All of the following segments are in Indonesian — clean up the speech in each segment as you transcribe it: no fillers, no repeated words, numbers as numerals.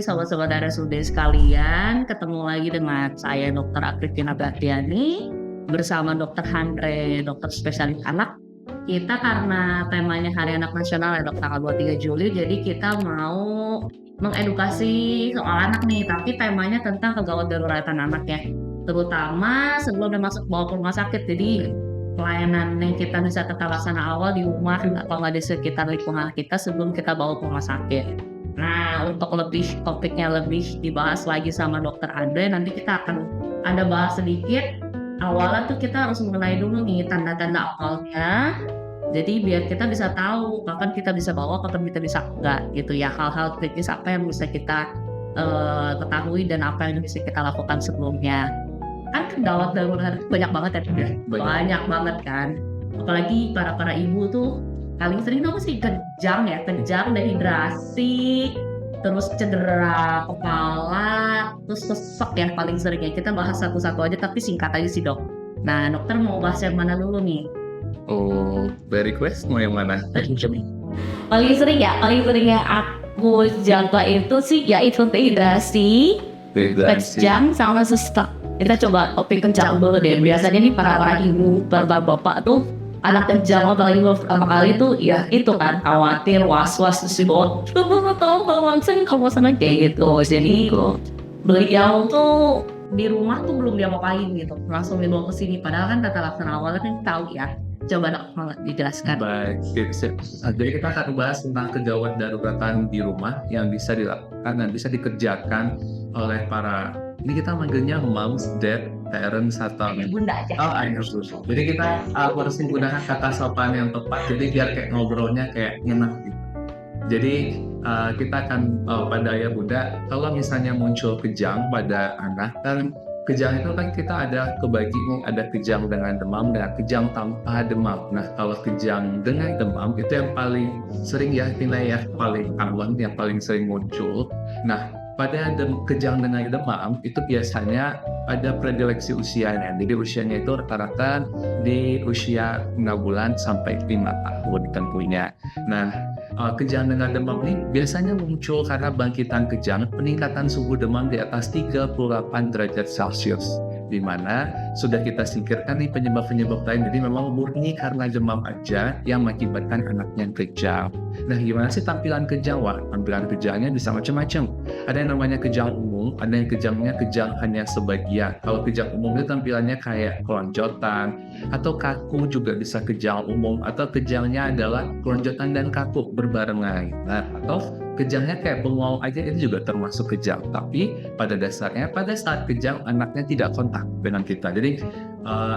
sobat-sobat RSUD sekalian, ketemu lagi dengan saya Dr. Akrifina Bhaktiani bersama Dr. Andre, dokter spesialis anak. Kita karena temanya Hari Anak Nasional ya dok, tanggal 23 Juli, jadi kita mau mengedukasi soal anak nih, tapi temanya tentang kegawat daruratan anak ya. Terutama sebelum dia masuk bawa ke rumah sakit, jadi pelayanan yang kita bisa tetap laksana awal di rumah atau nggak di sekitar lingkungan kita sebelum kita bawa ke rumah sakit. Nah, untuk topiknya lebih dibahas lagi sama Dokter Andre, nanti kita akan ada bahas sedikit. Awalnya tuh kita harus mengenai dulu nih tanda-tanda awalnya. Jadi biar kita bisa tahu kapan kita bisa bawa, kapan kita bisa enggak gitu ya. Hal-hal kritis apa yang bisa kita ketahui dan apa yang bisa kita lakukan sebelumnya. Kan gawat darurat banyak banget ya, banyak banget kan. Apalagi para ibu tuh paling sering tuh sih kejang, dehidrasi, terus cedera kepala, terus sesek yang paling sering ya. Kita bahas satu-satu aja tapi singkat aja sih dok. Nah dokter mau bahas yang mana dulu nih? Oh, by request mau yang mana? Paling sering ya aku jaga itu sih yaitu dehidrasi, kejang sama sesek. Kita coba topik kejang dulu deh. Biasanya nih para ibu, bapak tuh anak kejang apalagi pertama kali tuh ya itu kan khawatir, was-was terus dibawa kamu sana kayak gitu. Jadi beliau tuh di rumah tuh belum dia ngapain gitu, langsung dibawa ke sini. Padahal kan tata laksana awalnya kan tahu ya. Coba dok dijelaskan. Baik, jadi kita akan bahas tentang kegawat daruratan di rumah yang bisa dilakukan dan bisa dikerjakan oleh para, ini kita manggilnya moms, dad, parents atau bunda aja. Oh, I know. Jadi kita harus menggunakan kata sopan yang tepat. Jadi biar kayak ngobrolnya kayak enak gitu. Jadi kita akan pada ayah bunda, kalau misalnya muncul kejang pada anak, kan kejang itu kan kita ada kebagi nih, ada kejang dengan demam dan kejang tanpa demam. Nah kalau kejang dengan demam itu yang paling sering ya Tina ya, paling aman, yang paling sering muncul. Nah pada kejang dengan demam itu biasanya ada predileksi usianya. Jadi usianya itu rata-rata di usia 6 bulan sampai 5 tahun tentunya. Nah kejang dengan demam ini biasanya muncul karena bangkitan kejang, peningkatan suhu demam di atas 38 derajat Celcius, di mana sudah kita singkirkan nih penyebab-penyebab lain. Jadi memang murni karena demam aja yang mengakibatkan anaknya kejang. Nah gimana sih tampilan kejang? Wah, tampilan kejangnya bisa macam-macam. Ada yang namanya kejang umum, ada yang kejang hanya sebagian. Kalau kejang umum itu tampilannya kayak kelonjotan atau kaku, juga bisa kejang umum, atau kejangnya adalah kelonjotan dan kaku berbarengan. Nah, atau kejangnya kayak bengong aja, itu juga termasuk kejang. Tapi pada dasarnya pada saat kejang anaknya tidak kontak dengan kita. Jadi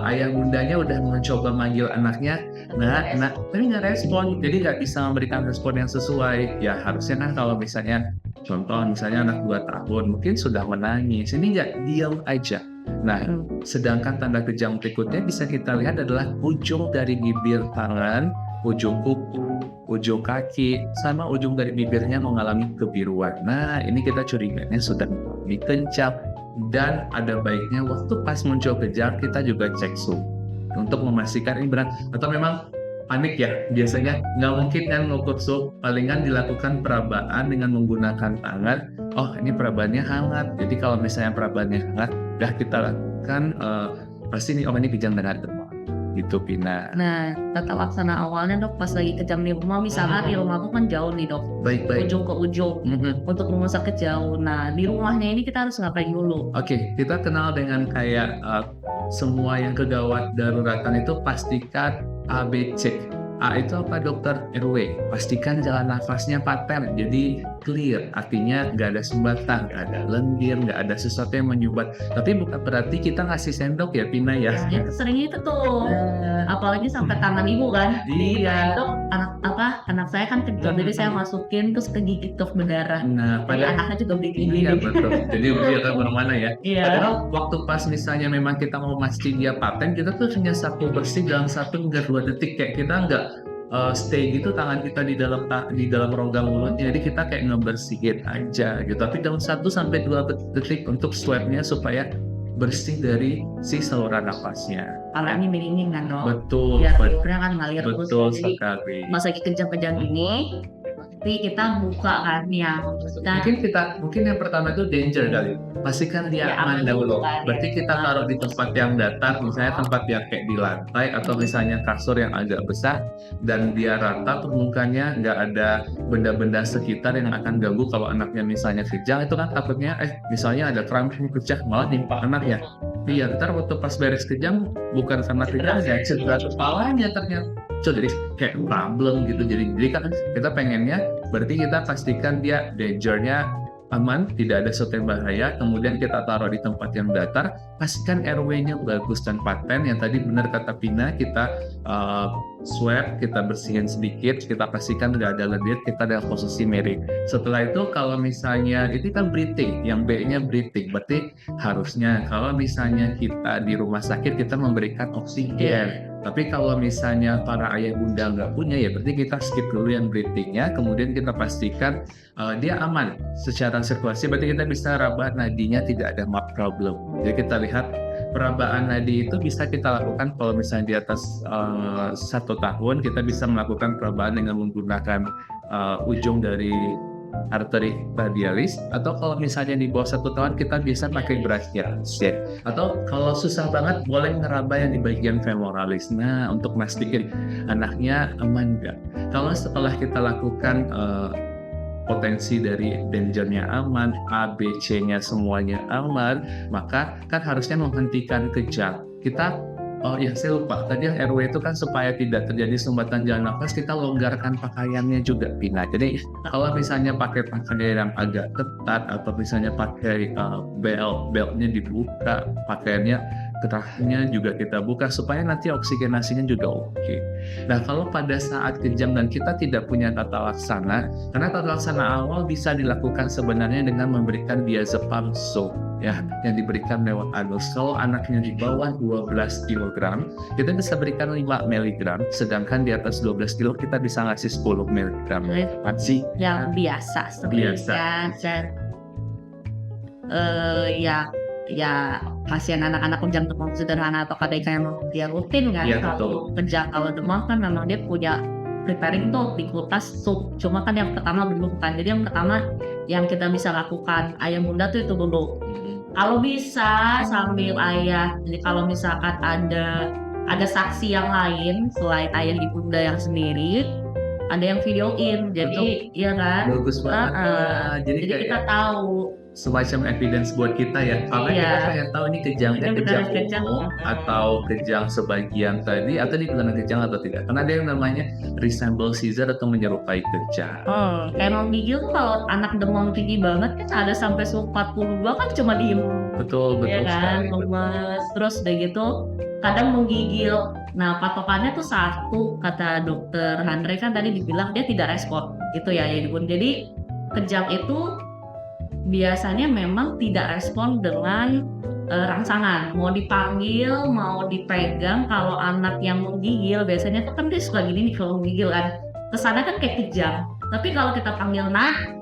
ayah bundanya udah mencoba manggil anaknya, nah tapi nggak respon, jadi nggak bisa memberikan respon yang sesuai. Ya harusnya kan kalau misalnya contoh misalnya anak 2 tahun mungkin sudah menangis, ini nggak, diam aja. Nah sedangkan tanda kejang berikutnya bisa kita lihat adalah ujung dari bibir tangan, ujung kuku, ujung kaki, sama ujung dari bibirnya mengalami kebiruan. Nah ini kita curiganya sudah mengalami kencang. Dan ada baiknya waktu pas muncul kejang kita juga cek suhu untuk memastikan ini berat atau memang panik ya. Biasanya nggak mungkin kan ngukur suhu, palingan dilakukan perabaan dengan menggunakan tangan. Oh ini perabaannya hangat, jadi kalau misalnya perabaannya hangat udah kita lakukan pasti nih ini kejang dengan demam gitu Pina. Nah tata laksana awalnya dok pas lagi kejang di rumah, misalnya di rumah aku kan jauh nih dok, Baik. ujung ke ujung untuk rumah sakit jauh. Nah di rumahnya ini kita harus ngapain dulu? Oke, kita kenal dengan kayak semua yang kegawat daruratan itu pastikan ABC. A itu apa dokter? RW. Pastikan jalan nafasnya paten, jadi clear. Artinya nggak ada sumbatan, nggak ada lendir, nggak ada sesuatu yang menyumbat. Tapi bukan berarti kita ngasih sendok ya Pina ya. Ya sering itu tuh, apalagi sampai tangan ibu kan. Iya. Dok anak saya kan kejang, jadi saya masukin terus kegigit dok berdarah. Nah, Jadi anaknya juga begini. Iya betul. Jadi dia tahu kemana ya. Iya. Padahal waktu pas misalnya memang kita mau memastikan dia paten, kita tuh hanya sapu bersih dalam 1 hingga 2 detik. Kayak kita nggak stay gitu tangan kita di dalam rongga mulutnya. Jadi kita kayak ngebersihin aja gitu. Tapi dalam 1 sampai 2 detik untuk swabnya supaya bersih dari si saluran nafasnya. Kalau ini miringin kan dok. Betul. Biar virusnya kan ngalir terus. Betul Jadi sekali. pas lagi kejang-kejang ini Tapi kita buka kan yang Mungkin yang pertama itu danger kali. Pastikan dia Ya, aman aman dulu. kan, ya. Berarti kita taruh di tempat yang datar, misalnya tempat yang kayak di lantai atau misalnya kasur yang agak besar dan dia rata permukaannya, nggak ada benda-benda sekitar yang akan ganggu. Kalau anaknya misalnya kejang itu kan takutnya misalnya ada keramik yang pecah malah nimpa anaknya. Iya, ntar waktu pas beres kejang bukan karena kejang ya, cedera kepalanya ternyata. So, jadi kayak problem gitu. Jadi kan kita pengennya berarti kita pastikan dia dangernya aman, tidak ada sesuatu yang bahaya, kemudian kita taruh di tempat yang datar, pastikan RW-nya bagus dan paten, yang tadi benar kata Pina, kita swab, kita bersihin sedikit, kita pastikan nggak ada lendir, kita ada posisi miring. Setelah itu kalau misalnya, itu kan breathing, yang B-nya breathing, berarti harusnya kalau misalnya kita di rumah sakit, kita memberikan oksigen. Tapi kalau misalnya para ayah bunda nggak punya, ya berarti kita skip dulu yang breathingnya, kemudian kita pastikan dia aman secara sirkulasi, berarti kita bisa raba nadinya tidak ada problem. Jadi kita lihat perabaan nadi itu bisa kita lakukan kalau misalnya di atas 1 tahun, kita bisa melakukan perabaan dengan menggunakan ujung dari arteri radialis, atau kalau misalnya di bawah 1 tahun kita bisa pakai brachial, atau kalau susah banget boleh ngeraba yang di bagian femoralis. Nah, untuk mastiin anaknya aman nggak. Kalau setelah kita lakukan potensi dari dangernya aman, A, B, C-nya semuanya aman, maka kan harusnya menghentikan kejang. Saya lupa, tadi yang RW itu kan supaya tidak terjadi sumbatan jalan nafas, kita longgarkan pakaiannya juga, Pina. Jadi kalau misalnya pakai pakaian yang agak ketat, atau misalnya pakai beltnya dibuka, pakaiannya kerahnya juga kita buka, supaya nanti oksigenasinya juga oke. Nah, kalau pada saat kejang dan kita tidak punya tata laksana, karena tata laksana awal bisa dilakukan sebenarnya dengan memberikan diazepam so, ya, yang diberikan lewat anus. Kalau anaknya di bawah 12 kg, kita bisa berikan 5 mg, sedangkan di atas 12 kg kita bisa ngasih 10 mg. Masih yang biasa sebenarnya. Dan ya pasien anak-anak kejang demam sederhana atau kadang yang dia rutin kan, kalau kejang kalau demam kan memang dia punya preparing tuh di kulkas sup, cuma kan yang pertama belum kan. Jadi yang pertama yang kita bisa lakukan ayah bunda tuh itu dulu. Kalau bisa sambil ayah, jadi kalau misalkan ada saksi yang lain selain ayah ibunda yang sendiri, ada yang videoin, jadi iya kan, bagus banget. Jadi kita tahu semacam evidence buat kita ya, karena kita pengen tahu ini kejangnya kejang umum atau kejang sebagian tadi, atau ini benar kejang atau tidak, karena ada yang namanya resemble seizure atau menyerupai kejang. Kayak menggigil kalau anak demam tinggi banget kan ada sampai 42 kan cuma diem. Betul ya kan, lemas, terus udah gitu kadang menggigil. Nah, patokannya tuh satu, kata dokter Andre kan tadi dibilang dia tidak respon gitu ya, jadi kejang itu biasanya memang tidak respon dengan rangsangan, mau dipanggil, mau dipegang. Kalau anak yang menggigil biasanya tuh kan dia suka gini nih kalau menggigil kan, kesannya kan kayak kejang. Tapi kalau kita panggil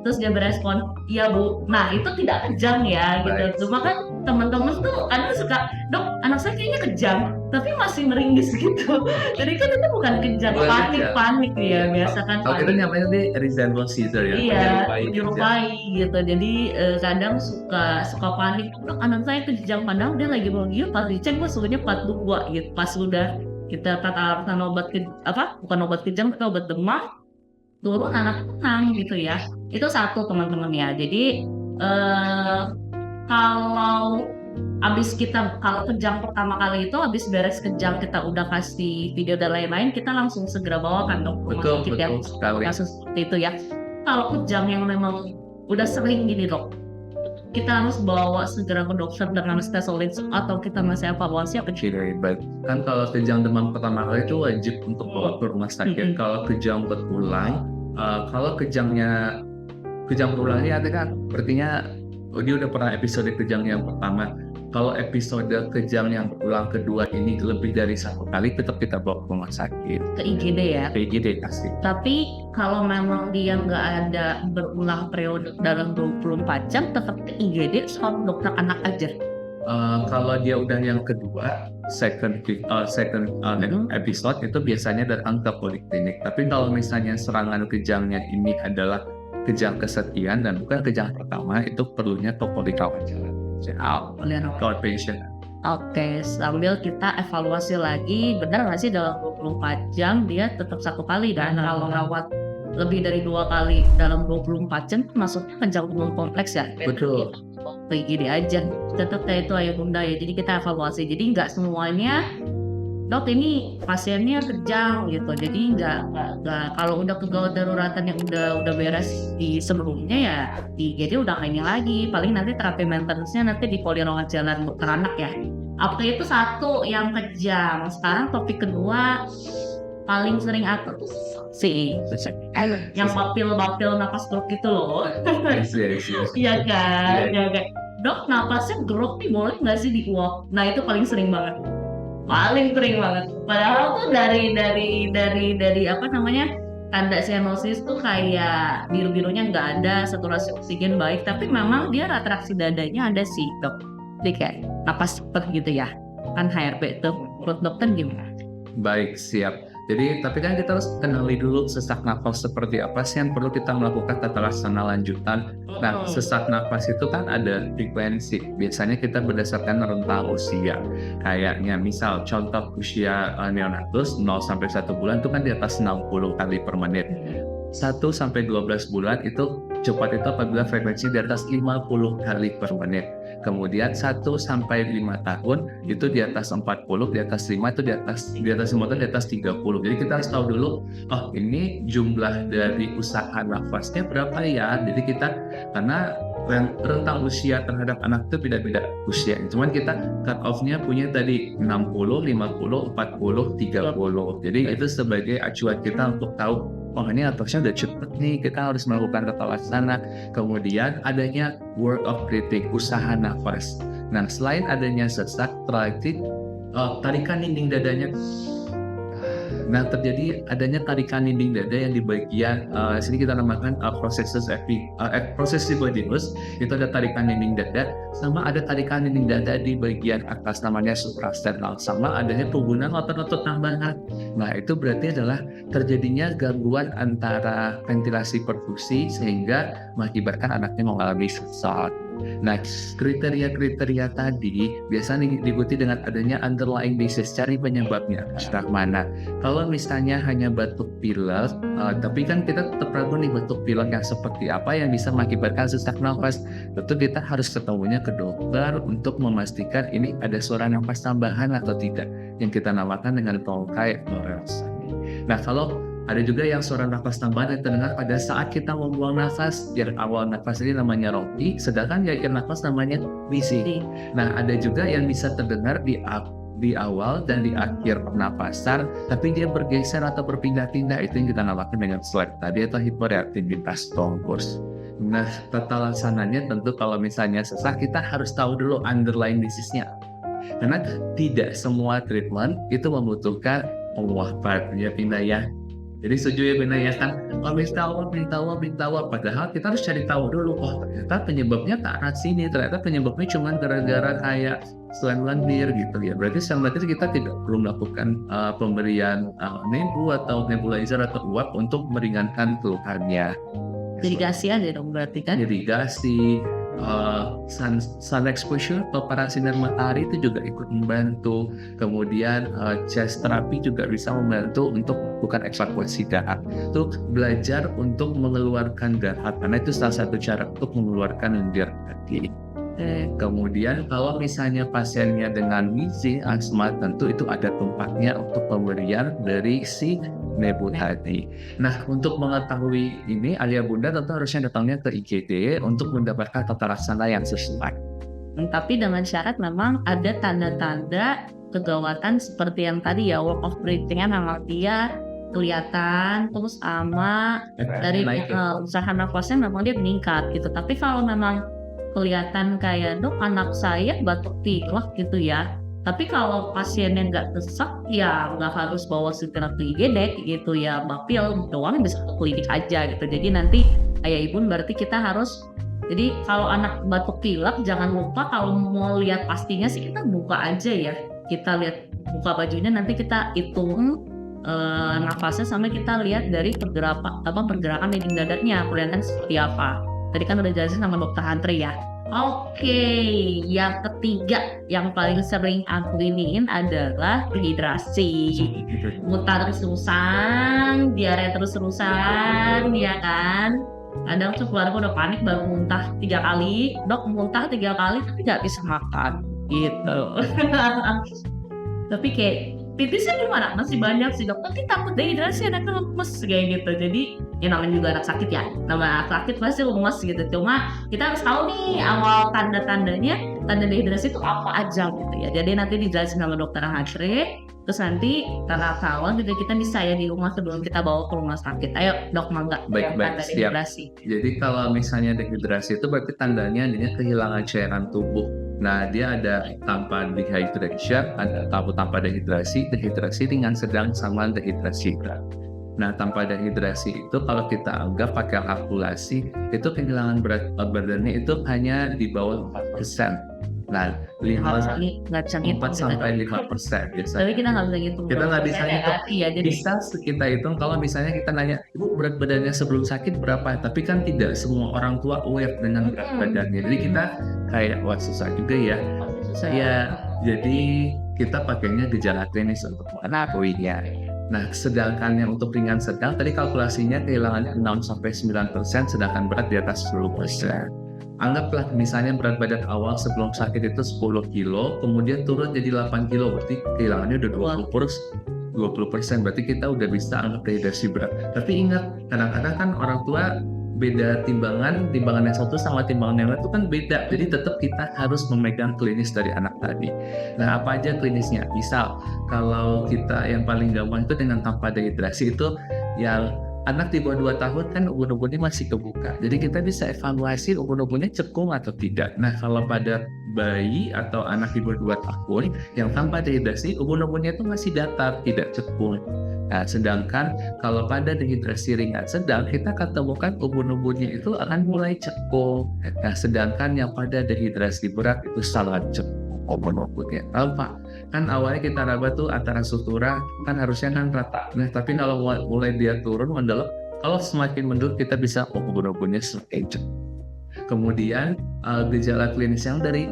terus dia berespon, iya bu, nah itu tidak kejang ya gitu. Cuma kan teman-teman tuh kadang suka, dok anak saya kayaknya kejang, tapi masih meringis gitu. Jadi kan itu bukan kejang, panik ya biasa kan. Kalau kita namanya di resemble seizure ya, menyerupai gitu. Jadi kadang suka panik, dok anak saya kejang, padahal dia lagi menggigil, pas dicek gue suhunya 42 gitu. Pas udah kita tata obat bukan obat kejang tapi obat demam, turun anak tenang gitu ya. Itu satu teman-teman ya. Jadi kalau kejang pertama kali itu abis beres kejang kita udah kasih video dan lain-lain, kita langsung segera bawakan dok rumah sakit yang kasus seperti itu ya. Kalau kejang yang memang udah sering gini dok, kita harus bawa segera ke dokter dengan stesolin atau kita masih evaluasi apa kan. Kalau kejang demam pertama kali itu wajib untuk bawa ke rumah sakit. Kalau kejang berulang, kalau kejang berulangnya ada kan, artinya dia udah pernah episode kejang yang pertama. Kalau episode kejang yang berulang kedua ini lebih dari 1 kali, tetap kita bawa ke rumah sakit. Ke IGD ya? Ke IGD pasti. Tapi kalau memang dia nggak ada berulang periode dalam 24 jam, tetap ke IGD soal dokter anak aja. Kalau dia udah yang kedua, second episode itu biasanya datang ke poliklinik. Tapi kalau misalnya serangan kejangnya ini adalah kejang kesekian dan bukan kejang pertama, itu perlunya ke polikawat jalan. Outpatient. Oke, sambil kita evaluasi lagi, benar nggak sih dalam 24 jam dia tetap satu kali, dan kalau rawat lebih dari 2 kali dalam 24 jam maksudnya kejang kompleks ya? Betul. Kayak gini aja, tetap kayak itu ayah bunda ya. Jadi kita evaluasi, jadi nggak semuanya dok ini pasiennya kejang gitu, jadi nggak kalau udah kegawat daruratan yang udah beres di sebelumnya ya jadi udah ini lagi, paling nanti terapi maintenance-nya nanti di polirawat jalan dokter anak ya. Apa itu satu yang kejang. Sekarang topik kedua paling sering aku sih yang bapil napas grok gitu loh. Iya kan, ya kayak dok napasnya grok nih boleh nggak sih diuap? Nah itu paling sering banget. Padahal tuh dari apa namanya, tanda cyanosis tuh kayak biru-birunya nggak ada, saturasi oksigen baik, tapi memang dia retraksi dadanya ada sih dok. Jadi kayak napas cepet gitu ya, kan HRP tuh menurut dokter gimana? Baik, siap. Jadi, tapi kan kita harus kenali dulu sesak napas seperti apa sih yang perlu kita melakukan tata laksana lanjutan. Nah, sesak napas itu kan ada frekuensi. Biasanya kita berdasarkan rentang usia. Kayaknya misal contoh usia neonatus 0 sampai 1 bulan itu kan di atas 60 kali per menit. 1 sampai 12 bulan itu cepat itu apabila frekuensi di atas 50 kali per menit. Kemudian 1 sampai 5 tahun itu di atas 40, di atas 5 itu di atas 5 itu di atas 30. Jadi kita harus tahu dulu, oh ini jumlah dari usaha nafasnya berapa ya. Jadi kita, karena rentang usia terhadap anak itu beda-beda usia. Cuman kita cut off-nya punya tadi 60, 50, 40, 30. Jadi itu sebagai acuan kita untuk tahu, oh ini nafasnya udah cepet nih, kita harus melakukan tata laksana. Kemudian adanya word of breathing, usaha nafas. Nah selain adanya sesak, tarikan dinding dadanya. Nah terjadi adanya tarikan dinding dada yang di bagian sini kita namakan processus itu ada tarikan dinding dada, sama ada tarikan dinding dada di bagian atas namanya suprasternal, sama adanya penggunaan otot-otot tambahan. Nah itu berarti adalah terjadinya gangguan antara ventilasi perfusi sehingga mengakibatkan anaknya mengalami sesak. Nah, kriteria-kriteria tadi biasanya diikuti dengan adanya underlying disease, cari penyebabnya sesak mana. Kalau misalnya hanya batuk pilek, tapi kan kita tetap ragu nih batuk pilek yang seperti apa yang bisa mengakibatkan sesak nafas. Tentu kita harus ketemunya ke dokter untuk memastikan ini ada suara nafas tambahan atau tidak, yang kita namakan dengan tongkai noresani. Nah, kalau ada juga yang suara nafas tambahan yang terdengar pada saat kita membuang nafas. Di awal nafas ini namanya roti, sedangkan di akhir nafas namanya wheezing. Nah, ada juga yang bisa terdengar di awal dan di akhir pernapasan, tapi dia bergeser atau berpindah-pindah. Itu yang kita namakan dengan SLAP tadi atau hiporeaktivitas tongkos. Nah, tata laksananya tentu kalau misalnya sesak, kita harus tahu dulu underlying disease-nya. Karena tidak semua treatment itu membutuhkan penguapan, ya pindah ya. Jadi setuju ya Bina ya kan, minta uap, padahal kita harus cari tahu dulu, oh ternyata penyebabnya ke arah sini, ternyata penyebabnya cuma gara-gara kayak selain lendir gitu ya. Berarti secara kita tidak perlu melakukan pemberian nebu atau nebulizer atau uap untuk meringankan keluhannya. Irigasi aja dong berarti kan? Irigasi, sun exposure, paparan sinar matahari itu juga ikut membantu. Kemudian chest therapy juga bisa membantu untuk bukan evakuasi dahak. Itu belajar untuk mengeluarkan dahak, karena itu salah satu cara untuk mengeluarkan lendir tadi. Kemudian kalau misalnya pasiennya dengan wheezing, asma, tentu itu ada tempatnya untuk pemberian dari si nebu tadi. Nah, untuk mengetahui ini, ayah bunda tentu harusnya datangnya ke IGD untuk mendapatkan tata laksana yang sesuai. Tapi dengan syarat memang ada tanda-tanda kegawatan seperti yang tadi ya, work of breathing-nya memang dia kelihatan, terus sama dari usaha nafasnya memang dia meningkat gitu. Tapi kalau memang kelihatan kayak dok anak saya batuk pilek gitu ya, tapi kalau pasiennya nggak sesak ya nggak harus bawa segera ke IGD gitu ya, bapil doang bisa ke klinik aja gitu. Jadi nanti ayah ibu berarti kita harus Jadi kalau anak batuk pilek jangan lupa kalau mau lihat pastinya sih kita buka aja ya. Kita lihat buka bajunya nanti kita hitung nafasnya sampai kita lihat dari pergerakan dinding dadanya kelihatan seperti apa. Tadi kan udah jelasin sama dokter Andre ya. Oke, yang ketiga yang paling sering aku iniin adalah dehidrasi. Muntah terus-terusan, diare terus-terusan, ya kan? Kadang tuh keluarga udah panik baru muntah 3 kali, dok muntah 3 kali tapi nggak bisa makan, gitu. Tapi kayak pipisnya gimana? Masih banyak sih dok, tapi takut dehidrasi anaknya lemes kayak gitu. Jadi ya namanya juga anak sakit ya, namanya anak sakit pasti lemes gitu. Cuma kita harus tahu nih awal tanda-tandanya, tanda dehidrasi itu apa aja gitu ya. Jadi nanti dijelasin sama dokter Andre. Terus nanti karena awal juga kita bisa ya di rumah sebelum kita bawa ke rumah sakit. Ayo dok mangga. Baik, tanda siap. dehidrasi. Jadi kalau misalnya dehidrasi itu berarti tandanya adanya kehilangan cairan tubuh. Nah, dia ada tanpa dehydration, ada tanpa dehidrasi, dehidrasi ringan sedang sama dehidrasi berat. Nah, tanpa dehidrasi itu kalau kita anggap pakai kalkulasi, itu kehilangan berat badannya itu hanya di bawah 4%. Nah, 4 sampai 5% biasanya. Tapi kita nggak bisa gitu. Kita nggak bisa hitung. Iya, jadi Bisa kita hitung kalau misalnya kita nanya, ibu berat badannya sebelum sakit berapa? Tapi kan tidak semua orang tua aware dengan berat badannya. Jadi kita kayak wah susah juga ya. Ya, jadi kita pakainya gejala klinis untuk mengetahuinya. Nah, sedangkan yang untuk ringan sedang tadi kalkulasinya kehilangannya 6-9%, sedangkan berat di atas 10%. Anggaplah misalnya berat badan awal sebelum sakit itu 10 kilo, kemudian turun jadi 8 kilo, berarti kehilangannya udah 20%, berarti kita udah bisa anggap dehidrasi berat. Tapi ingat, kadang-kadang kan orang tua beda timbangan yang satu sama timbangan yang lain itu kan beda, jadi tetap kita harus memegang klinis dari anak tadi. Nah, apa aja klinisnya? Misal, kalau kita yang paling gampang itu dengan tanpa dehidrasi itu yang anak di bawah 2 tahun kan ubun-ubunnya masih kebuka. Jadi kita bisa evaluasi ubun-ubunnya cekung atau tidak. Nah, kalau pada bayi atau anak di bawah 2 tahun yang tanpa dehidrasi, ubun-ubunnya itu masih datar, tidak cekung. Nah, sedangkan kalau pada dehidrasi ringan sedang, kita ketemukan ubun-ubunnya itu akan mulai cekung. Nah, sedangkan yang pada dehidrasi berat itu sangat cekung ubun-ubunnya. Pak, kan awalnya kita raba tuh antara sutura kan harusnya kan rata. Nah, tapi kalau mulai dia turun mendalam, kalau semakin mendalam kita bisa ubun-ubunnya semakin cekung. Kemudian gejala klinis yang dari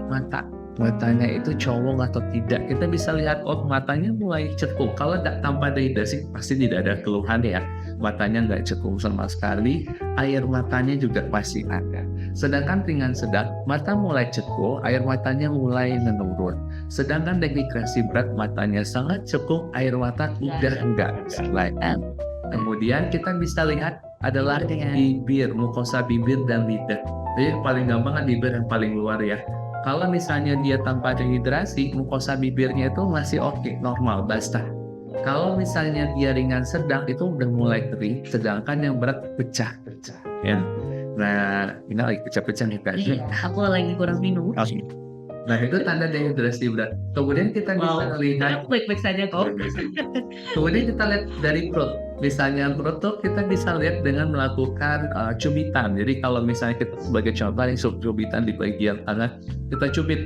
matanya itu colong atau tidak, kita bisa lihat matanya mulai cekung. Kalau tanpa dehidrasi pasti tidak ada keluhan ya, matanya nggak cekung sama sekali, air matanya juga pasti ada. Sedangkan ringan sedang, mata mulai cekung, air matanya mulai menurun. Sedangkan dehidrasi berat, matanya sangat cekung, air mata udah enggak lagi. Kemudian kita bisa lihat adalah bibir, mukosa bibir dan lidah. Jadi paling gampang kan bibir yang paling luar ya. Kalau misalnya dia tanpa dehidrasi, mukosa bibirnya itu masih oke, normal, basah. Kalau misalnya dia ringan sedang, itu udah mulai kering, sedangkan yang berat pecah-pecah. Ya. Nah, ini lagi pecah-pecah nih kan? Aku lagi kurang minum. Nah, itu tanda dehidrasi berat. Kemudian kita bisa lihat, baik-baik saja kok. Kemudian kita lihat dari perut. Misalnya perut tuh kita bisa lihat dengan melakukan cubitan. Jadi kalau misalnya kita sebagai contoh yang cubitan di bagian tangan, kita cubit.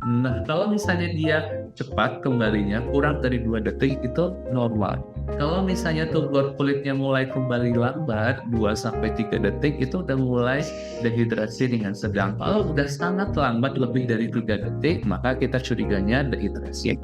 Nah, kalau misalnya dia cepat kembalinya kurang dari 2 detik itu normal. Kalau misalnya tuh kulitnya mulai kembali lambat 2-3 detik itu udah mulai dehidrasi dengan sedang. Kalau udah sangat lambat lebih dari 3 detik, maka kita curiganya dehidrasi.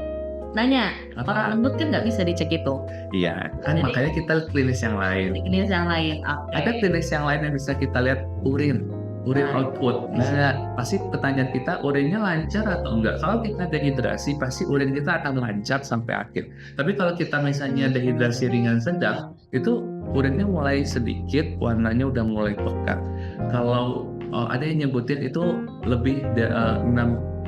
Nanya, orang lembut kan nggak bisa dicek itu. Iya, kan jadi, makanya kita klinis yang lain. Klinis yang lain, okay. Ada klinis yang lain yang bisa kita lihat urin output. Nah, pasti pertanyaan kita urinnya lancar atau enggak? Kalau kita dehidrasi, pasti urin kita akan lancar sampai akhir. Tapi kalau kita misalnya dehidrasi ringan sedang, itu urinnya mulai sedikit, warnanya udah mulai pekat. Kalau ada yang nyebutin itu lebih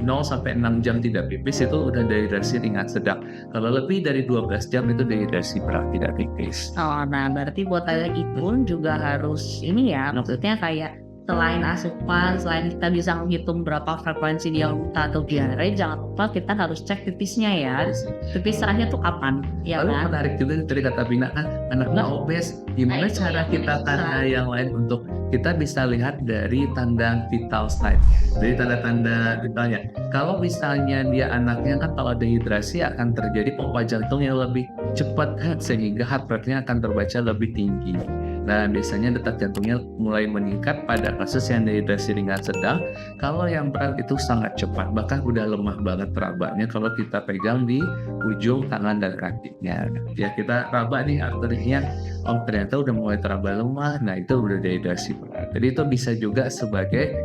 0-6 jam tidak pipis itu udah dehidrasi ringan sedang. Kalau lebih dari 12 jam itu dehidrasi berat tidak pipis. Oh, nah berarti buat lagi pun juga harus ini ya, maksudnya kayak selain asupan, selain kita bisa menghitung berapa frekuensi dia muntah atau diare, jangan lupa kita harus cek pipisnya ya. Pipis terakhir tuh kapan, ya Lalu kan? menarik juga tadi kata Bina kan anaknya obes. Gimana cara kita tanda yang lain untuk kita bisa lihat dari tanda vital sign, dari tanda-tanda vitalnya. Kalau misalnya dia anaknya kan kalau dehidrasi akan terjadi pompa jantung yang lebih cepat sehingga heart rate-nya akan terbaca lebih tinggi. Nah, biasanya detak jantungnya mulai meningkat pada kasus yang dehidrasi ringan sedang. Kalau yang berat itu sangat cepat, bahkan udah lemah banget terabanya kalau kita pegang di ujung tangan dan kakinya. Ya kita raba nih arterinya, oh ternyata udah mulai teraba lemah, nah itu udah dehidrasi berat. Jadi itu bisa juga sebagai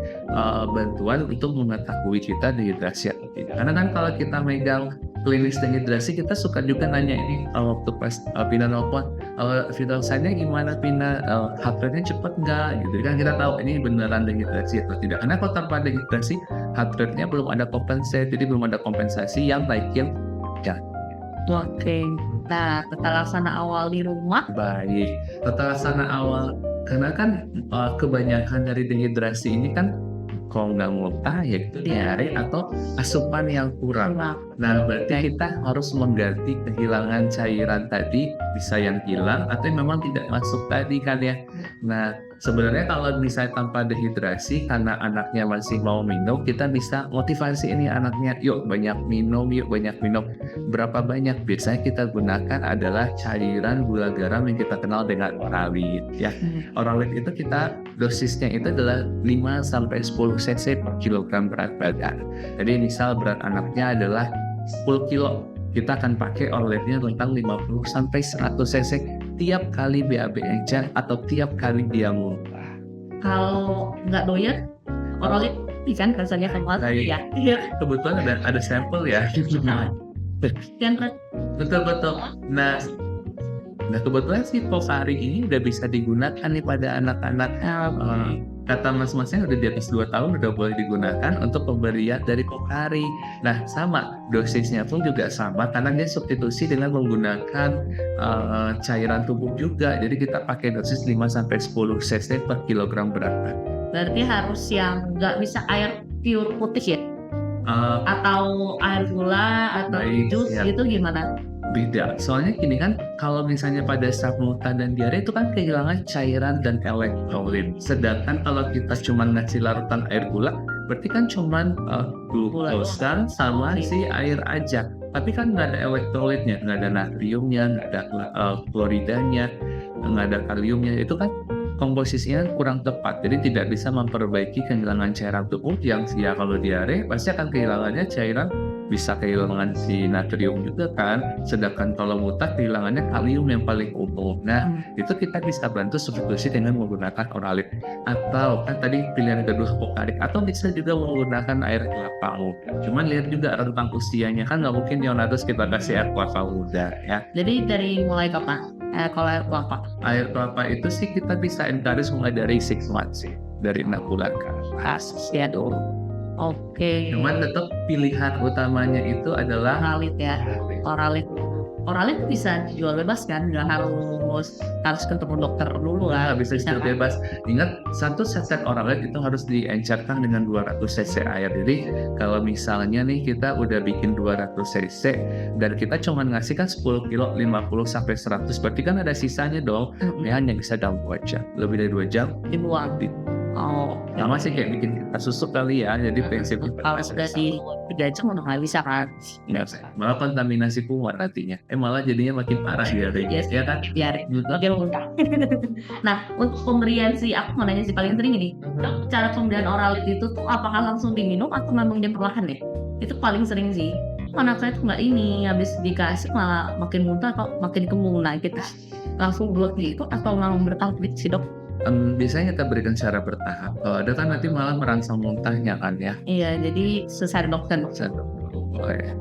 bantuan untuk mengetahui kita dehidrasi atau tidak. Karena kan kalau kita megang klinis dehidrasi, kita suka juga nanya ini waktu pas Pina nelfon, vital sign-nya gimana Pina, heart rate-nya cepet nggak gitu kan, kita tahu ini beneran dehidrasi atau tidak. Karena kalau tanpa dehidrasi heart rate-nya belum ada kompensasi, jadi belum ada kompensasi yang naikin jantung. Oke. Nah, tata laksana awal di rumah. Baik, tata laksana awal karena kan kebanyakan dari dehidrasi ini kan kalau nggak muntah ya itu diare atau asupan yang kurang. Nah, berarti kita harus mengganti kehilangan cairan tadi, bisa yang hilang atau yang memang tidak masuk tadi kan ya. Nah, sebenarnya kalau misalnya tanpa dehidrasi karena anaknya masih mau minum, kita bisa motivasi ini anaknya, yuk banyak minum, yuk banyak minum. Berapa banyak? Biasanya kita gunakan adalah cairan gula garam yang kita kenal dengan Oralit ya. Oralit itu kita dosisnya itu adalah 5-10 cc per kilogram berat badan. Jadi misal berat anaknya adalah 10 kilo, kita akan pakai Oralitnya tentang 50-100 cc tiap kali BAB encer atau tiap kali dia muntah. Kalau nggak doyan, Oralit kan rasanya sama Baik. ya. Kebetulan ada sampel ya. Yang kan Betul. Nah kebetulan si Pocari ini udah bisa digunakan nih pada anak-anak. Kata mas-masnya udah di atas 2 tahun udah boleh digunakan untuk pemberian dari Pocari. Nah sama, dosisnya pun juga sama karena dia substitusi dengan menggunakan cairan tubuh juga. Jadi kita pakai dosis 5-10 cc per kilogram berat badan. berarti harus yang nggak bisa air pure putih ya? Atau air gula atau Baik, jus ya. gitu gimana? Beda, soalnya gini kan, kalau misalnya pada saat muntah dan diare itu kan kehilangan cairan dan elektrolit. Sedangkan kalau kita cuma ngasih larutan air gula, berarti kan cuma glukosa sama si air aja. Tapi kan nggak ada elektrolitnya, nggak ada natriumnya, nggak ada kloridanya, nggak ada kaliumnya. Itu kan komposisinya kurang tepat, jadi tidak bisa memperbaiki kehilangan cairan tubuh yang ya kalau diare pasti akan kehilangannya cairan, bisa kehilangan si natrium juga kan, sedangkan kalau muntah kehilangannya kalium yang paling umum. Nah itu kita bisa bantu substitusi dengan menggunakan Oralit atau kan tadi pilihan kedua Pocari, atau bisa juga menggunakan air kelapa muda. Cuman lihat juga rentang usianya, kan nggak mungkin neonatus kita kasih air kelapa muda ya. Jadi dari mulai kapan? Kalau air kelapa? Air kelapa itu sih kita bisa encourage mulai dari 6 months sih, dari 6 bulan ke atas. Ya dong. Oke. Cuman tetap pilihan utamanya itu adalah Oralit ya. Oralit bisa dijual bebas kan? Nggak harus ketemu dokter dulu lah. bisa dijual bebas. Ingat, satu saset Oralit itu harus diencerkan dengan 200 cc air. Jadi kalau misalnya nih kita udah bikin 200 cc dan kita cuma ngasih kan 10 kilo 50-100, berarti kan ada sisanya dong. Ini hanya bisa dalam 2 jam. Lebih dari 2 jam Dibuang. Oh, sama sih kayak bikin kita susuk kali ya. Jadi prinsipnya kalau sudah di 3 jam udah nggak bisa kan? malah kontaminasi kuman nantinya. Malah jadinya makin parah dia Yes. ya kan? Biar muntah. Nah, untuk pemberian aku mau nanya paling sering ini, cara pemberian Oralit itu tuh apakah langsung diminum atau memang dia perlahan deh? Itu paling sering sih. Anak saya tuh nggak ini, habis dikasih malah makin muntah atau makin kembung. Nah, kita langsung blok gitu atau memang bertahap sih dok? Biasanya kita berikan secara bertahap. Kalau ada kan nanti malah merangsang muntahnya kan ya. Iya, jadi selesai dokter. Boleh.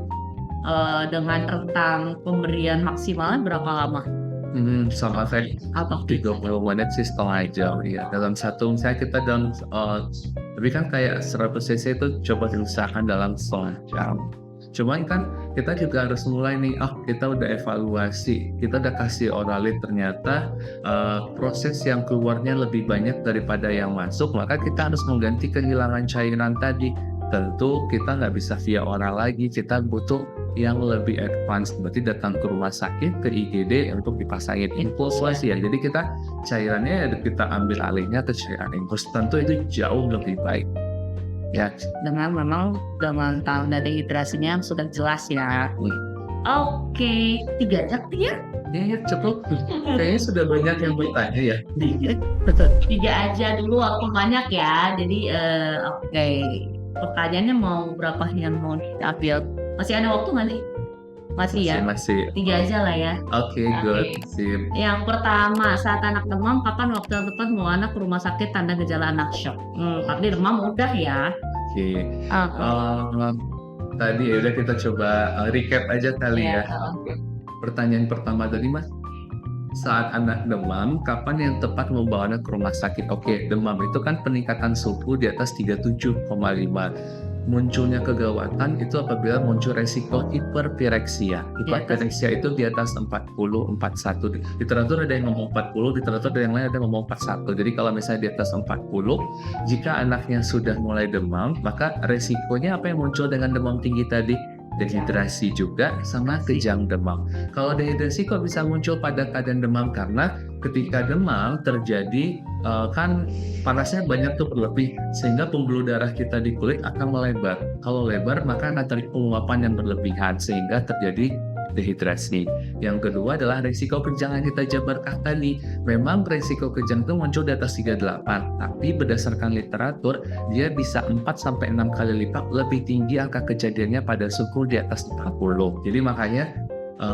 Dengan rentang pemberian maksimalnya berapa lama? Sama kayak Apa? 30 menit sih, setengah jam ya. Dalam satu misalnya kita dalam tapi kan kayak 100 cc itu coba diusahakan dalam setengah jam. Cuman kan kita juga harus mulai nih, kita udah evaluasi, kita udah kasih Oralid, ternyata proses yang keluarnya lebih banyak daripada yang masuk, maka kita harus mengganti kehilangan cairan tadi. Tentu kita nggak bisa via oral lagi, kita butuh yang lebih advance, berarti datang ke rumah sakit, ke IGD untuk dipasangin infusasi ya. Jadi kita cairannya kita ambil alihnya ke cairan infus, tentu itu jauh lebih baik. Ya, Dengan tanda dehidrasinya sudah jelas ya. Oke, 3 jam ya? ya cukup. Kayaknya sudah banyak yang bertanya ya. 3 aja dulu, aku banyak ya. Jadi oke. Pertanyaannya mau berapa yang mau diambil? Masih ada waktu nggak nih? Masih ya? Masih. 3 aja lah ya. Oke, good. Sip. Yang pertama, saat anak demam, kapan waktu yang tepat membawa anak ke rumah sakit tanda gejala anak shock? Tapi demam udah ya. Oke. Tadi ya udah kita coba recap aja kali ya. Pertanyaan pertama tadi Mas, saat anak demam, kapan yang tepat membawa anak ke rumah sakit? Oke, demam itu kan peningkatan suhu di atas 37,5. Munculnya kegawatan itu apabila muncul resiko hiperpireksia. Hiperpireksia itu di atas 40, 41. Literatur ada yang ngomong 40, literatur ada yang lain ada yang ngomong 41. Jadi kalau misalnya di atas 40, jika anaknya sudah mulai demam, maka resikonya apa yang muncul dengan demam tinggi tadi? Dehidrasi juga sama kejang demam. Kalau dehidrasi kok bisa muncul pada keadaan demam? Karena ketika demam terjadi kan panasnya banyak tuh berlebih, sehingga pembuluh darah kita di kulit akan melebar. Kalau lebar maka akan terjadi penguapan yang berlebihan sehingga terjadi dehidrasi. Yang kedua adalah risiko kejang yang kita jabarkan tadi. Memang risiko kejang itu muncul di atas 38, tapi berdasarkan literatur dia bisa 4-6 kali lipat lebih tinggi angka kejadiannya pada suhu di atas 40. Jadi makanya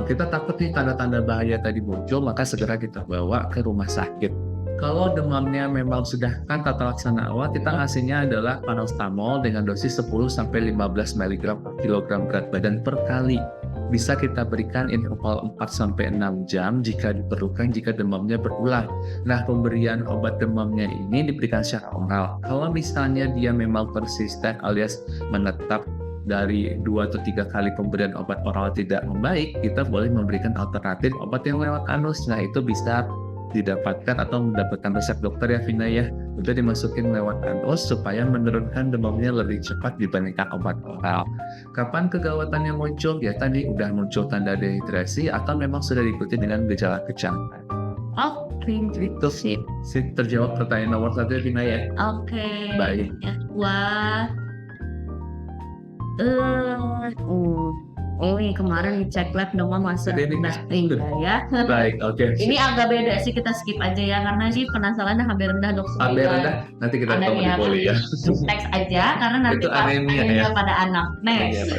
kita takut nih tanda-tanda bahaya tadi muncul, maka segera kita bawa ke rumah sakit. Kalau demamnya memang sudah kan tata laksana awal, kita ngasihnya adalah paracetamol dengan dosis 10-15 mg per kilogram berat badan per kali. Bisa kita berikan interval 4-6 jam jika diperlukan jika demamnya berulang. Nah, pemberian obat demamnya ini diberikan secara oral. Kalau misalnya dia memang persisten alias menetap dari 2 atau 3 kali pemberian obat oral tidak membaik, kita boleh memberikan alternatif obat yang lewat anus. Nah, itu bisa didapatkan atau mendapatkan resep dokter ya Vina ya, udah dimasukin lewat anus supaya menurunkan demamnya lebih cepat dibandingkan obat oral. Kapan kegawatannya muncul? Ya tadi udah muncul tanda dehidrasi atau memang sudah diikuti dengan gejala kejang. Itu sih terjawab pertanyaan nomor 1 ya Vina ya. Oke. Baik. Yang kedua, ini kemarin cek lab demam masuk tinggi ya. Baik, oke. Ini agak beda sih, kita skip aja ya karena sih penasarannya hampir rendah dok. Hampir rendah, nanti kita tunggu di poli ya. Next aja karena nanti itu anemia ya pada anak. Next.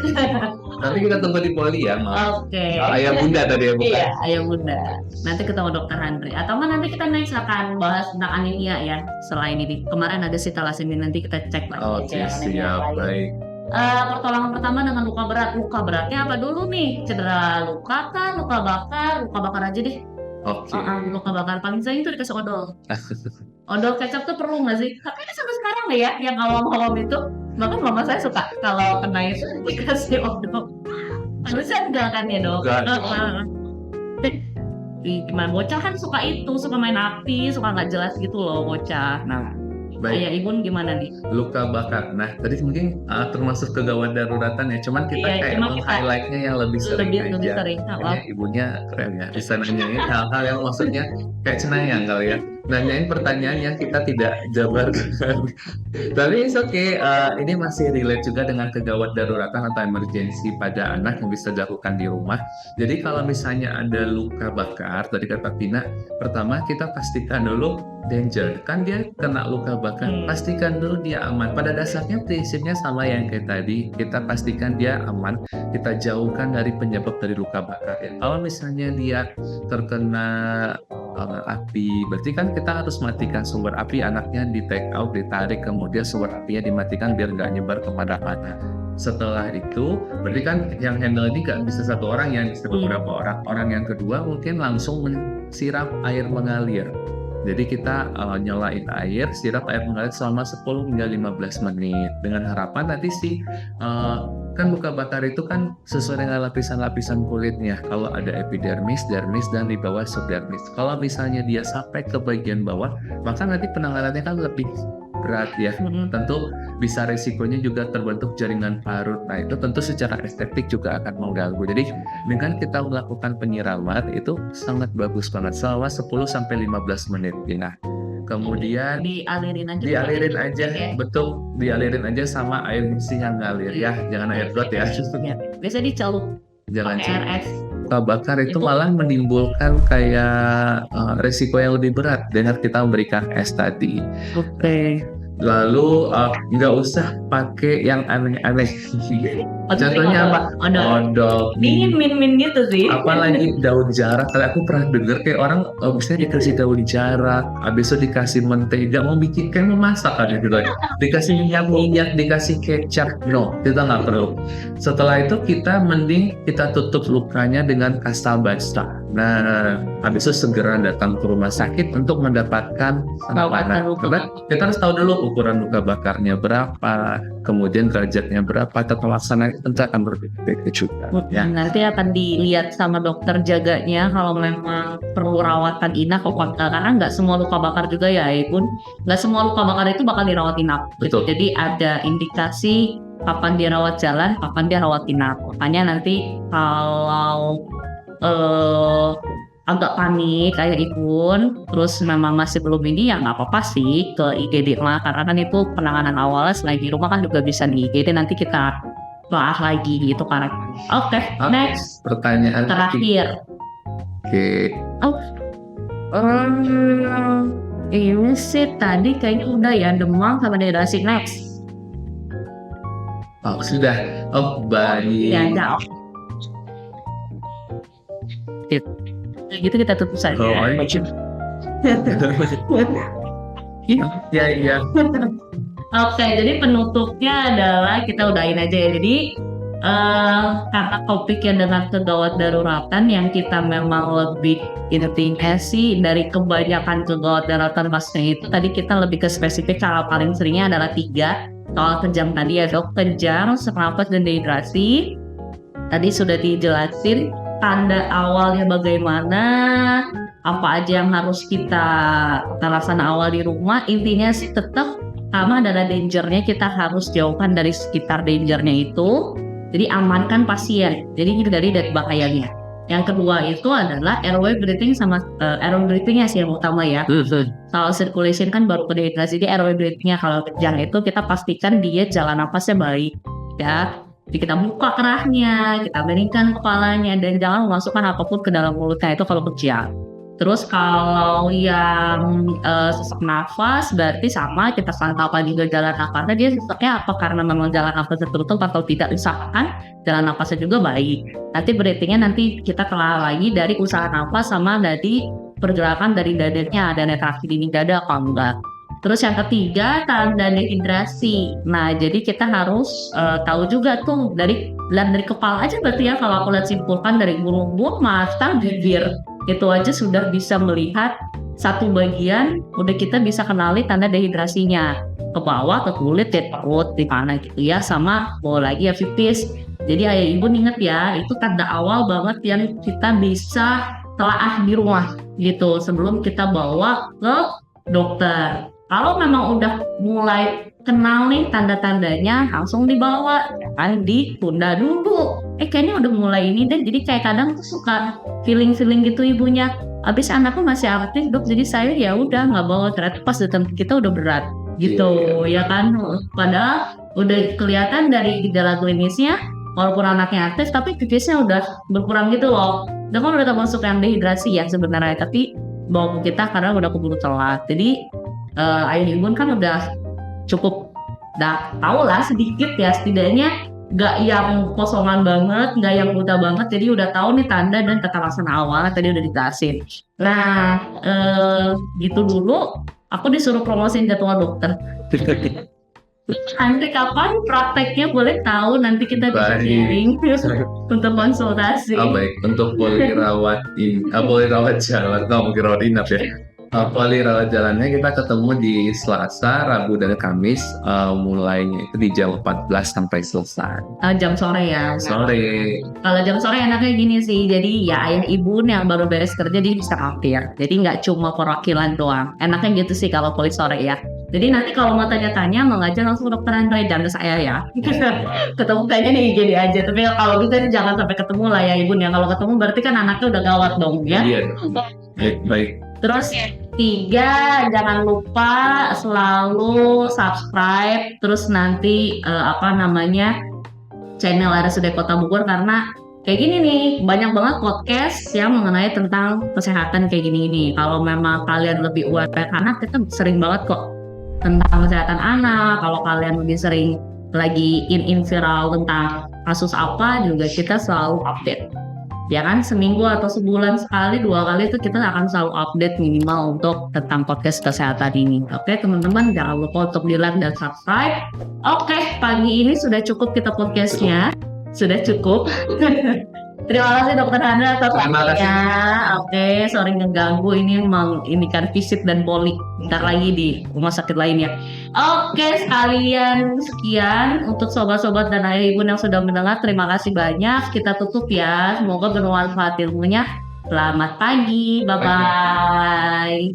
Nanti kita tunggu di poli ya. Oke. Ayah bunda tadi ya bukan? Iya, ayah bunda. Nanti ketemu dokter Andre. Atau nanti kita next akan bahas tentang anemia ya. Selain ini kemarin ada si talasemia, nanti kita cek lagi. Oke, siap, baik. Pertolongan pertama dengan luka berat. Luka beratnya apa dulu nih? Cedera luka kan, luka bakar aja deh. Oke. Luka bakar paling sering itu dikasih odol. Odol kecap tuh perlu nggak sih? Tapi sampai sekarang deh ya, yang awam-awam itu, bahkan mama saya suka kalau kena itu dikasih odol. Harusnya enggak kan ya dok? Gimana bocah kan suka main api, suka nggak jelas gitu loh bocah. Nah. Ayah Ibu gimana nih? Luka bakar. Nah, tadi mungkin termasuk kegawat daruratan ya. Cuman kita kayak meng-highlight-nya yang lebih sering aja. Ibunya keren ya. Bisa nanyain hal-hal yang maksudnya kayak cenayang kali ya. Nanyain pertanyaan yang kita tidak jabarkan. Tapi it's okay. Ini masih relate juga dengan kegawat daruratan atau emergensi pada anak yang bisa dilakukan di rumah. Jadi kalau misalnya ada luka bakar, tadi kata Vina, pertama kita pastikan dulu danger. Kan dia kena luka bakar, pastikan dulu dia aman. Pada dasarnya prinsipnya sama yang kayak tadi, kita pastikan dia aman, kita jauhkan dari penyebab dari luka bakar ya. Kalau misalnya dia terkena api, berarti kan kita harus matikan sumber api, anaknya di take out, ditarik, kemudian sumber apinya dimatikan biar nggak nyebar kemana-mana. Setelah itu, berarti kan yang handle ini nggak bisa satu orang, yang bisa beberapa orang. Orang yang kedua mungkin langsung mensiram air mengalir. Jadi kita nyalain air, sirap air mengalir selama 10 hingga 15 menit. Dengan harapan nanti si kan luka bakar itu kan sesuai dengan lapisan-lapisan kulitnya. Kalau ada epidermis, dermis, dan di bawah subdermis. Kalau misalnya dia sampai ke bagian bawah, maka nanti penanganannya kan lebih berat ya. Tentu bisa risikonya juga terbentuk jaringan parut. Nah itu tentu secara estetik juga akan mengganggu. Jadi dengan kita melakukan penyiraman itu sangat bagus banget selama 10-15 menit. Nah kemudian dialirin aja, betul, dialirin aja sama air bersih yang ngalir ya, jangan air got ya. Biasa dicelup Jangan RS. luka bakar itu malah menimbulkan kayak resiko yang lebih berat dengan kita memberikan es tadi. Oke. Lalu nggak usah pakai yang aneh-aneh. Contohnya apa? Odol. Dingin min gitu sih. Apalagi daun jarak. Kalau aku pernah dengar kayak orang misalnya dikasih daun jarak, habis itu dikasih mentega, mau bikin kayak mau masak aja gitu. Dikasih minyak, dikasih kecap. No, kita nggak perlu. Setelah itu kita mending kita tutup lukanya dengan kasta basta. Nah, habis itu segera datang ke rumah sakit untuk mendapatkan penanganan. Karena kita harus tahu dulu ukuran luka bakarnya berapa, kemudian derajatnya berapa, atau pelaksanaan tentu akan berbeda juga. Ya. Nanti akan dilihat sama dokter jaganya kalau memang perlu rawatan inap, karena nggak semua luka bakar juga ya, Ibu. Nggak semua luka bakar itu bakal dirawat inap. Betul. Jadi ada indikasi kapan dia rawat jalan, kapan dia rawat inap. Makanya nanti kalau agak panik kayak Igun, terus memang masih belum ini ya nggak apa-apa sih ke IGD lah, karena kan itu penanganan awalnya. Selain di rumah kan juga bisa di IGD, nanti kita bahas lagi gitu kan. Oke, next Pertanyaan terakhir. Oke. Ini sih tadi kayaknya udah ya, demam sama dehidrasi. Next. Oh sudah. Oh baik. Ya jauh. Gitu kita tutup saja. Iya. Oke, jadi penutupnya adalah kita udahin aja ya. Jadi karena topiknya dengan kegawat daruratan yang kita memang lebih intinya sih dari kebanyakan kegawat daruratan pasien itu, tadi kita lebih ke spesifik cara paling seringnya adalah 3 soal kejang tadi ya dok, kejang, sesak napas, dan dehidrasi. Tadi sudah dijelasin tanda awalnya bagaimana, apa aja yang harus kita laksana awal di rumah. Intinya sih tetap sama adalah dangernya, kita harus jauhkan dari sekitar dangernya itu. Jadi amankan pasien, jadi hindari dari bahayanya. Yang kedua itu adalah airway breathing sama airway breathingnya sih yang utama ya. Kalau circulation kan baru ke dehidrasi, jadi airway breathingnya kalau kejang itu kita pastikan dia jalan napasnya baik ya. Jadi kita buka kerahnya, kita miringkan kepalanya, dan jangan memasukkan apapun ke dalam mulutnya itu kalau kejang. Terus kalau yang sesak nafas berarti sama, kita pantau juga jalan nafasnya, dia sesaknya apa karena memang jalan nafasnya tertutup atau tidak, usahakan jalan nafasnya juga baik. Nanti breathingnya nanti kita telah lagi dari usaha nafas sama dari pergerakan dari dadanya, ada retraksi dinding dada kalau enggak. Terus yang ketiga tanda dehidrasi. Nah jadi kita harus tahu juga tuh dari kepala aja berarti ya, kalau aku lihat simpulkan dari mulut, mata, bibir, itu aja sudah bisa melihat satu bagian, udah kita bisa kenali tanda dehidrasinya. Ke bawah, ke kulit, di perut, di mana gitu ya, sama bawa lagi ya pipis. Jadi ayah ibu inget ya, itu tanda awal banget yang kita bisa telaah di rumah gitu sebelum kita bawa ke dokter. Kalau memang udah mulai kenal nih tanda-tandanya, langsung dibawa, jangan ditunda dulu. Kayaknya udah mulai ini deh. Jadi kayak kadang tuh suka feeling gitu ibunya. Abis anakku masih aktif dok, jadi saya ya udah nggak bawa, ternyata pas datang kita udah berat gitu ya kan. Padahal udah kelihatan dari gejala klinisnya, walaupun anaknya aktif tapi pipisnya udah berkurang gitu loh. Udah kan udah termasuk yang dehidrasi ya sebenarnya, tapi bawa kita karena udah keburu telat. Jadi ayah ibu kan udah cukup tahu lah sedikit ya, setidaknya nggak yang kosongan banget, nggak yang buta banget, jadi udah tahu nih tanda dan tata laksana awal tadi udah dijelasin. Nah gitu dulu, aku disuruh promosiin jadwal dokter. Nanti kapan prakteknya boleh tahu, nanti kita bisa sharing untuk konsultasi. Baik, untuk boleh rawat jalan, mungkin rawat inap ya. Poli rawat jalannya kita ketemu di Selasa, Rabu, dan Kamis. Mulainya itu di jam 14 sampai selesai. Jam sore ya. Sore. Kalau jam sore enaknya gini sih, jadi ya ayah ibu yang baru beres kerja dia bisa hadir. Jadi nggak cuma perwakilan doang. Enaknya gitu sih kalau poli sore ya. Jadi nanti kalau mau tanya-tanya mau ngajak langsung dokter Andre dan saya ya. Ketemu kayaknya nih jadi aja. Tapi kalau bisa jangan sampai ketemu lah ya ibu ya. Kalau ketemu berarti kan anaknya udah gawat dong ya. Iya. Baik. Terus 3, jangan lupa selalu subscribe. Terus nanti channel RSUD Kota Bogor, karena kayak gini nih banyak banget podcast yang mengenai tentang kesehatan kayak gini. Kalau memang kalian lebih aware anak, kita sering banget kok tentang kesehatan anak. Kalau kalian lebih sering lagi in viral tentang kasus apa juga, kita selalu update. Ya kan, seminggu atau sebulan sekali, 2 kali itu kita akan selalu update minimal untuk tentang podcast kesehatan ini. Oke teman-teman, jangan lupa untuk di like dan subscribe. Oke, pagi ini sudah cukup kita podcastnya. Sudah cukup. Terima kasih Dokter Hana atas waktunya. Oke, sorry ngeganggu, ini memang ini kan visit dan poli. Bentar lagi di rumah sakit lainnya. Oke, sekalian sekian untuk sobat-sobat dan ayah ibu yang sudah mendengar. Terima kasih banyak. Kita tutup ya. Semoga bermanfaat ilmunya. Selamat pagi. Bye-bye.